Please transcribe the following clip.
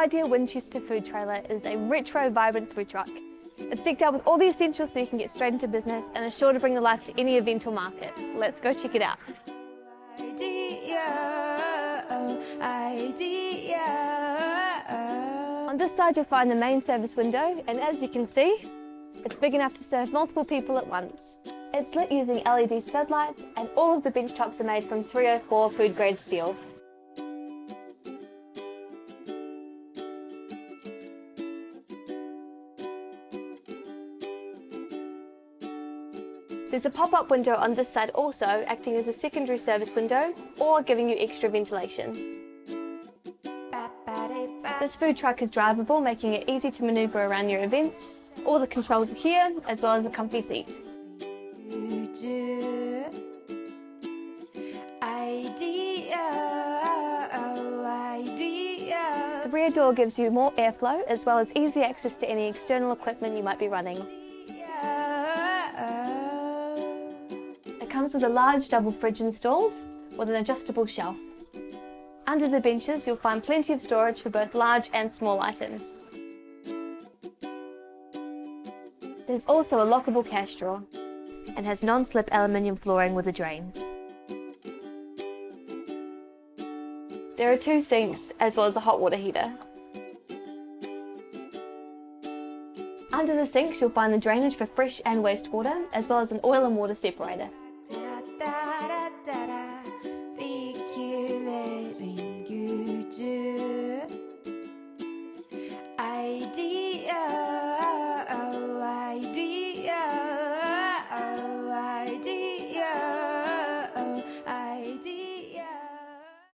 Idiya Winchester food trailer is a retro, vibrant food truck. It's decked out with all the essentials so you can get straight into business and is sure to bring the life to any event or market. Let's go check it out. On this side you'll find the main service window, and as you can see, it's big enough to serve multiple people at once. It's lit using LED stud lights, and all of the bench tops are made from 304 food grade steel. There's a pop-up window on this side also, acting as a secondary service window or giving you extra ventilation. This food truck is drivable, making it easy to manoeuvre around your events. All the controls are here, as well as a comfy seat. The rear door gives you more airflow, as well as easy access to any external equipment you might be running. It comes with a large double fridge installed, with an adjustable shelf. Under the benches you'll find plenty of storage for both large and small items. There's also a lockable cash drawer, and has non-slip aluminium flooring with a drain. There are 2 sinks, as well as a hot water heater. Under the sinks you'll find the drainage for fresh and wastewater, as well as an oil and water separator.